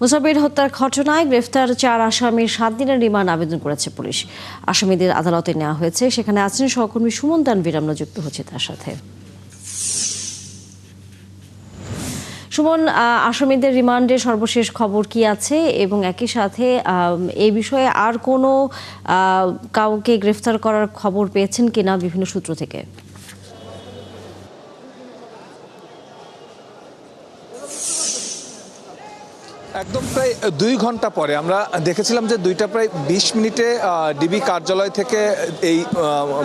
মুসাব্বির হত্যার ঘটনায় গ্রেফতার 4 আসামির 7 দিনের রিমান্ড আবেদন করেছে পুলিশ। আসামিদের আদালতে নেওয়া হয়েছে, সেখানে আছেন সহকর্মী সুমন তানভীর। আমরা যুক্ত হচ্ছি তার সাথে। সুমন, আসামিদের রিমান্ডের সর্বশেষ খবর কি আছে এবং একই সাথে এই বিষয়ে আর কোনো কাউকে গ্রেফতার করার খবর পেয়েছেন কিনা বিভিন্ন সূত্র থেকে? একদম প্রায় 2 ঘন্টা পরে আমরা দেখেছিলাম যে 2টা প্রায় 20 মিনিটে ডিবি কার্যালয় থেকে এই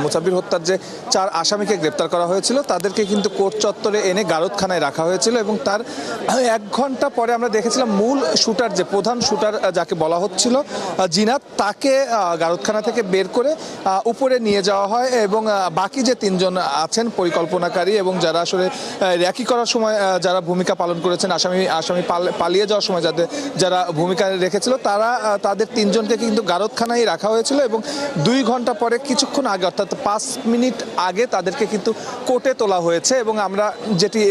মুসাব্বির হত্যার যে 4 আসামিকে গ্রেপ্তার করা হয়েছিল তাদেরকে কিন্তু কোর্ট চত্বরে এনে গারদখানায় রাখা হয়েছিল এবং তার 1 ঘন্টা পরে আমরা দেখেছিলাম মূল শুটার, যে প্রধান শুটার যাকে বলা হচ্ছিল জিনাত, তাকে গারদখানা থেকে বের করে উপরে নিয়ে যাওয়া হয় এবং বাকি যে 3 জন আছেন পরিকল্পনাকারী এবং যারা আসলে র্যাকি করার সময় যারা ভূমিকা পালন করেছেন, আসামি পালিয়ে যাওয়ার সময় যারা ভূমিকা রেখেছিল, তাদের 3 জনকে কিন্তু গারদখানায় রাখা হয়েছিল এবং 2 ঘন্টা পরে কিছুক্ষণ আগে অর্থাৎ 5 মিনিট আগে তাদেরকে কিন্তু কোর্টে তোলা হয়েছে। এবং আমরা যেটি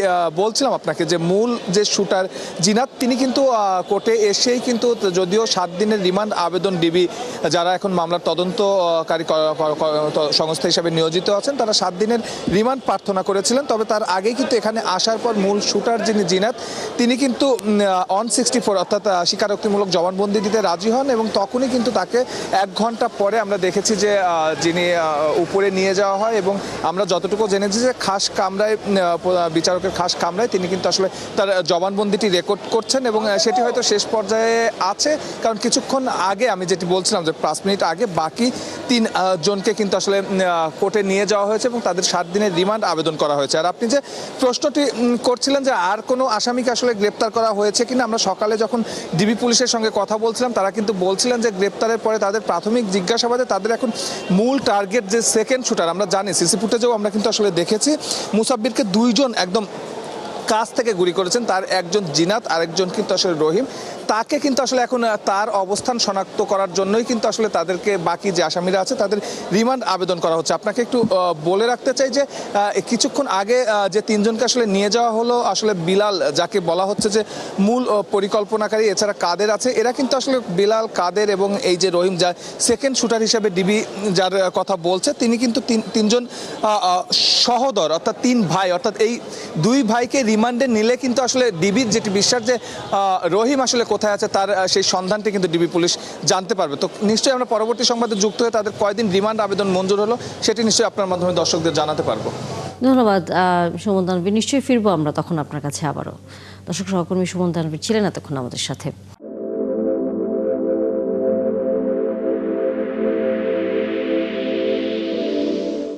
বলছিলাম আপনাকে যে মূল যে শুটার জিনাত, তিনি কিন্তু কোর্টে এসেই কিন্তু, যদিও 7 দিনের রিমান্ড আবেদন ডিবি যারা এখন মামলার তদন্তকারী সংস্থা হিসাবে নিয়োজিত আছেন, তারা 7 দিনের রিমান্ড প্রার্থনা করেছিলেন। তবে তার আগেই কিন্তু এখানে আসার পর মূল শুটার যিনি জিনাত, তিনি কিন্তু অন 64 অর্থাৎ স্বীকারোক্তিমূলক জবানবন্দি দিতে রাজি হন এবং তখনই কিন্তু তাকে 1 ঘন্টা পরে আমরা দেখেছি যে যিনি উপরে নিয়ে যাওয়া হয় এবং আমরা যতটুকু জেনেছি যে খাস কামরায়, বিচারকের খাস কামরায় তিনি কিন্তু আসলে তার জবানবন্দিটি রেকর্ড করছেন এবং সেটি হয়তো শেষ পর্যায়ে আছে, কারণ কিছুক্ষণ আগে আমি যেটি বলছিলাম যে 5 মিনিট আগে বাকি 3 জনকে কিন্তু আসলে কোর্টে নিয়ে যাওয়া হয়েছে এবং তাদের 7 দিনের রিমান্ড আবেদন করা হয়েছে। আর আপনি যে প্রশ্নটি করছিলেন যে আর কোনো আসামিকে আসলে গ্রেপ্তার করা হয়েছে কিনা, আমরা সকালে যখন ডিবি পুলিশের সঙ্গে কথা বলছিলাম তারা কিন্তু বলছিলেন যে গ্রেপ্তারের পরে তাদের প্রাথমিক জিজ্ঞাসাবাদে তাদের এখন মূল টার্গেট যে সেকেন্ড শুটার, আমরা জানি সিসি ফুটেজেও আমরা কিন্তু আসলে দেখেছি মুসাব্বিরকে 2 জন একদম কাছ থেকে গুলি করেছেন, তার একজন জিনাত, আরেকজন কিন্তু আসলে রহিম। তাকে কিন্তু আসলে এখন তার অবস্থান শনাক্ত করার জন্যই কিন্তু আসলে তাদেরকে, বাকি যে আসামিরা আছে তাদের রিমান্ড আবেদন করা হচ্ছে। আপনাকে একটু বলে রাখতে চাই যে কিছুক্ষণ আগে যে 3 জনকে আসলে নিয়ে যাওয়া হলো, আসলে বিলাল যাকে বলা হচ্ছে যে মূল পরিকল্পনাকারী, এছাড়া কাদের আছে, এরা কিন্তু আসলে বিলাল, কাদের এবং এই যে রহিম, যা সেকেন্ড শুটার হিসেবে ডিবি যার কথা বলছে, তিনি কিন্তু 3 জন সহোদর অর্থাৎ 3 ভাই, অর্থাৎ এই 2 ভাইকে রিমান্ডে নিলে কিন্তু আসলে ডিবির যেটি বিশ্বাস যে রহিম আসলে কোথায় আছে তার সেই সন্ধানটি কিন্তু ডিবি পুলিশ জানতে পারবে। তো নিশ্চয়ই আমরা পরবর্তী সংবাদে যুক্ত হয়ে তাদের কয়দিন রিমান্ড আবেদন মঞ্জুর হলো সেটি নিশ্চয়ই আপনার মাধ্যমে দর্শকদের জানাতে পারবো। ধন্যবাদ সুমন তানভীর। নিশ্চয়ই ফিরবো আমরা তখন আপনার কাছে আবারও। দর্শক, সহকর্মী সুমন তানভীর ছিলেন এতক্ষণ আমাদের সাথে।